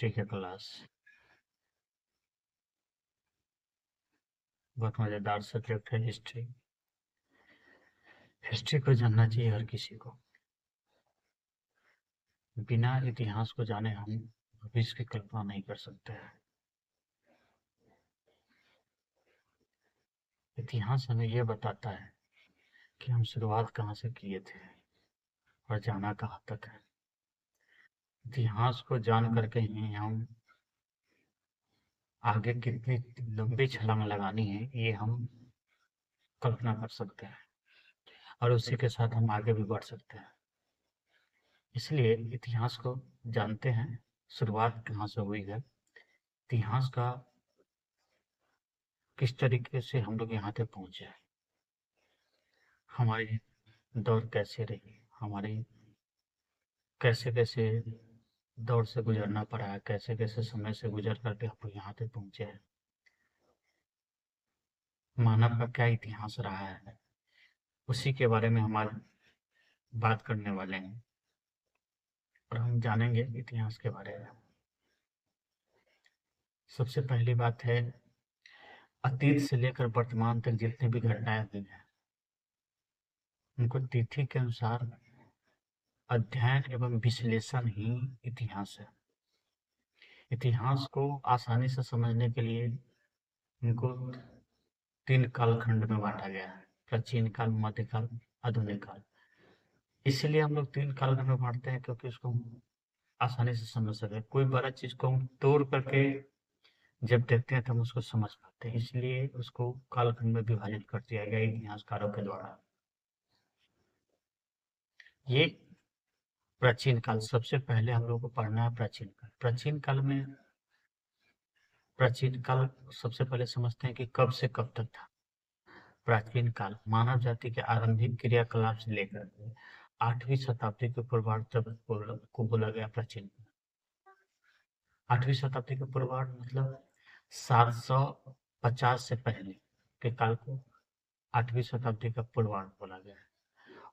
History का class बहुत मज़ेदार सब्जेक्ट है हिस्ट्री। हिस्ट्री को जानना चाहिए हर किसी को। बिना इतिहास को जाने हम भविष्य की कल्पना नहीं कर सकते हैं। इतिहास हमें यह बताता है कि हम शुरुआत कहाँ से किए थे और जाना कहाँ तक है। इतिहास को जान करके ही हम आगे कितनी लंबी छलांग लगानी है ये हम कल्पना कर सकते हैं और उसी के साथ हम आगे भी बढ़ सकते हैं। इसलिए इतिहास को जानते हैं, शुरुआत कहाँ से हुई है, इतिहास का किस तरीके से हम लोग यहाँ तक पहुँचे, हमारी दौर कैसे रही, हमारी कैसे कैसे दौर से गुजरना पड़ा है, कैसे कैसे समय से गुजर करके हम लोग यहाँ तक पहुँचे हैं, मानव का क्या इतिहास रहा है, उसी के बारे में हम आज बात करने वाले हैं और हम जानेंगे इतिहास के बारे में। सबसे पहली बात है, अतीत से लेकर वर्तमान तक जितनी भी घटनाएं हुई हैं उनको तिथि के अनुसार अध्ययन एवं विश्लेषण ही इतिहास है। इतिहास को आसानी से समझने के लिए इनको 3 कालखंड में बांटा गया है, प्राचीन काल, मध्यकाल, आधुनिक काल। इसलिए हम लोग 3 कालखंड में बांटते हैं क्योंकि उसको हम आसानी से समझ सके। कोई बड़ा चीज को हम तोड़ करके जब देखते हैं तो हम उसको समझ पाते हैं, इसलिए उसको कालखंड में विभाजित कर दिया गया इतिहासकारों के द्वारा। ये प्राचीन काल, सबसे पहले हम लोग को पढ़ना है प्राचीन काल। प्राचीन काल में, प्राचीन काल सबसे पहले समझते हैं कि कब से कब तक था। प्राचीन काल मानव जाति के आरंभिक क्रियाकलाप से लेकर 8वीं शताब्दी के पूर्वार्ध तक को बोला गया प्राचीन काल। 8वीं शताब्दी के पूर्वार्ध मतलब 750 से पहले के काल को 8वीं शताब्दी का पूर्वार्ध बोला गया है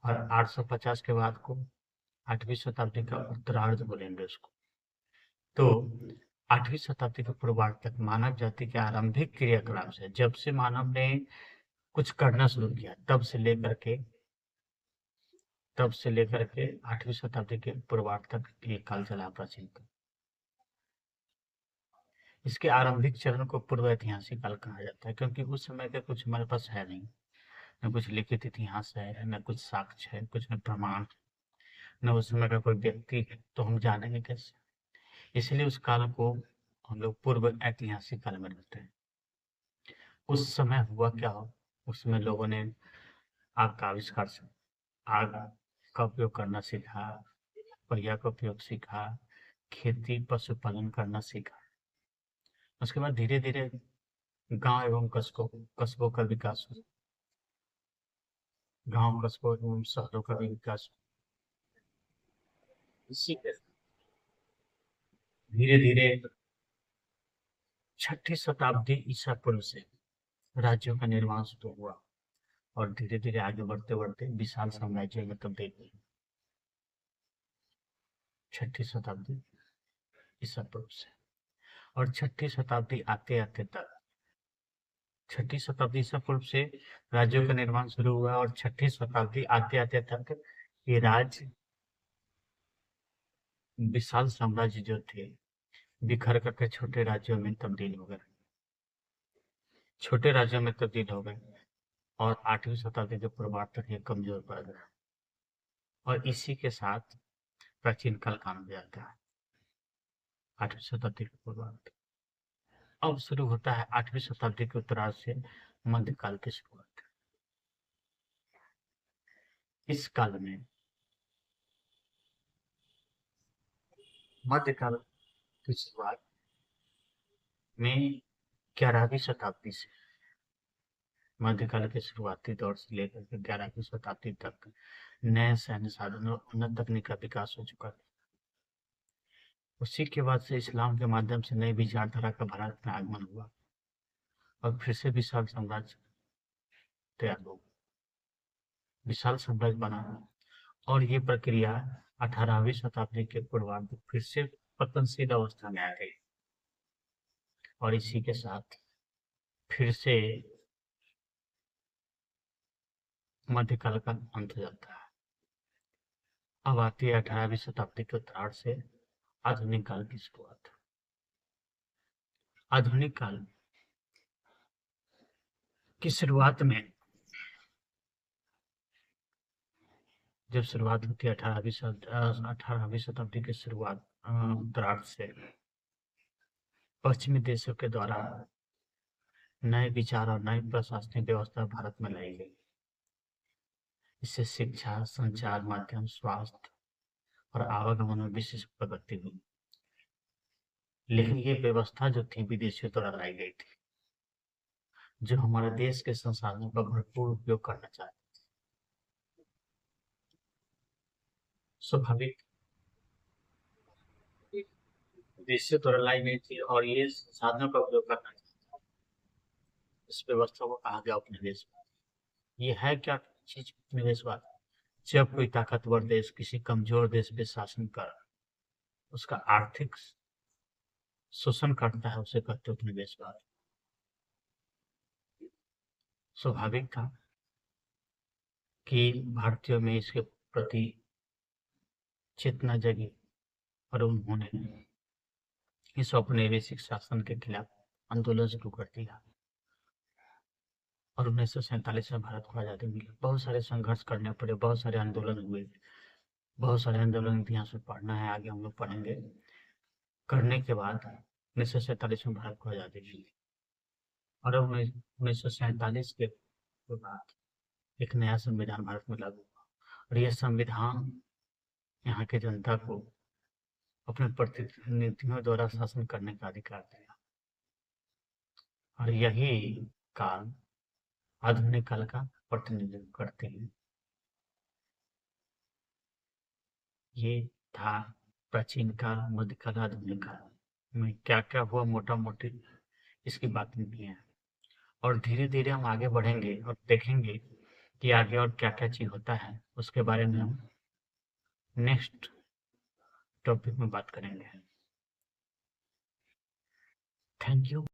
और 850 के बाद को 8वीं शताब्दी का उत्तरार्ध बोलेंगे उसको। तो 8वीं शताब्दी के पूर्वार्ध तक मानव जाति के आरंभिक क्रियाकलाप से, जब से मानव ने कुछ करना शुरू किया तब से लेकर के 8वीं शताब्दी के पूर्वार्ध तक ये काल चला प्राचीन काल। इसके आरंभिक चरण को पूर्व ऐतिहासिक काल कहा जाता है क्योंकि उस समय का कुछ हमारे पास है नहीं, न कुछ लिखित इतिहास है, न कुछ साक्ष्य है, कुछ न प्रमाण, न उस समय का कोई व्यक्ति है, तो हम जानेंगे कैसे। इसलिए उस काल को हम लोग पूर्व ऐतिहासिक काल में रहते हैं। उस समय हुआ क्या हो, उसमें लोगों ने आग का आविष्कार से आग का उपयोग करना सीखा, पहिया का उपयोग सीखा, खेती पशुपालन करना सीखा। उसके बाद धीरे धीरे गांव एवं कस्बों का विकास हुआ, गांव कस्बों एवं शहरों का भी विकास हुआ। इसी धीरे धीरे 6ठी शताब्दी ईसा पूर्व से राज्यों का निर्माण शुरू हुआ और धीरे धीरे आगे बढ़ते बढ़ते विशाल साम्राज्य में तब्दील हुई। 6ठी शताब्दी ईसा पूर्व से और 6ठी शताब्दी आते आते तक, 6ठी शताब्दी ईसा पूर्व से राज्यों का निर्माण शुरू हुआ और 6ठी शताब्दी आते आते तक ये राज्य, विशाल साम्राज्य जो थे, बिखर करके छोटे राज्यों में तब्दील हो गए, छोटे राज्यों में तब्दील हो गए और 8वीं शताब्दी के पूर्वार्ध तक ये कमजोर पड़ गया और इसी के साथ प्राचीन काल काम में आता है। 8वीं शताब्दी के पूर्वार्ध अब शुरू होता है 8वीं शताब्दी के उत्तरार्ध से मध्यकाल की शुरुआत। इस काल में, मध्यकाल की शुरुआत में 11वीं शताब्दी से, मध्यकाल के शुरुआती दौर से लेकर के 11वीं शताब्दी तक नए सैन्य साधनों और उन्नत तकनीक का विकास हो चुका था। उसी के बाद से इस्लाम के माध्यम से नई विचारधारा का भारत में आगमन हुआ और फिर से विशाल साम्राज्य तैयार हो, विशाल साम्राज्य बना और ये प्रक्रिया 18वीं शताब्दी के पूर्वार्ध फिर से पतनशील अवस्था में आ गई और इसी के साथ फिर से मध्यकाल का अंत हो जाता है। अब आती है 18वीं शताब्दी के उत्तरार्ध से आधुनिक काल की शुरुआत। आधुनिक काल की शुरुआत में जब शुरुआत होती है 18वीं शताब्दी की शुरुआत उत्तरार्ध से पश्चिमी देशों के द्वारा नए विचार और नई प्रशासनिक व्यवस्था भारत में लाई गई। इससे शिक्षा, संचार माध्यम, स्वास्थ्य और आवागमन में विशेष प्रगति हुई। लेकिन ये व्यवस्था जो थी विदेशियों द्वारा लाई गई थी, जो हमारे देश के संसाधनों का भरपूर उपयोग करना चाहते थे। स्वाभाविक विदेशियों द्वारा लाई गई थी और ये संसाधनों का उपयोग करना चाहते थे। इस व्यवस्था को कहा गया उपनिवेशवाद। ये है क्या चीज उपनिवेशवाद? जब कोई ताकतवर देश किसी कमजोर देश पे शासन कर उसका आर्थिक शोषण करता है, उसे कहते उपनिवेशवाद। स्वाभाविक था कि भारतीयों में इसके प्रति चेतना जगी और उन्होंने इस औपनिवेशिक शासन के खिलाफ आंदोलन शुरू कर दिया और 1947 में भारत को आज़ादी मिली। बहुत सारे संघर्ष करने पड़े, बहुत सारे आंदोलन हुए, बहुत सारे आंदोलन इतिहास में पढ़ना है, आगे हम लोग पढ़ेंगे। करने के बाद 1947 में भारत को आज़ादी मिली और 1947 के बाद एक नया संविधान भारत में लागू हुआ और यह संविधान यहाँ के जनता को अपने प्रतिनिधियों द्वारा शासन करने का अधिकार दिया और यही काल आधुनिक काल का प्रतिनिधित्व करते हैं। ये था प्राचीन काल, मध्यकाल, आधुनिक काल में क्या क्या हुआ, मोटा मोटी इसकी बात नहीं है। और धीरे धीरे हम आगे बढ़ेंगे और देखेंगे कि आगे और क्या क्या चीज होता है, उसके बारे में हम नेक्स्ट टॉपिक में बात करेंगे। Thank you.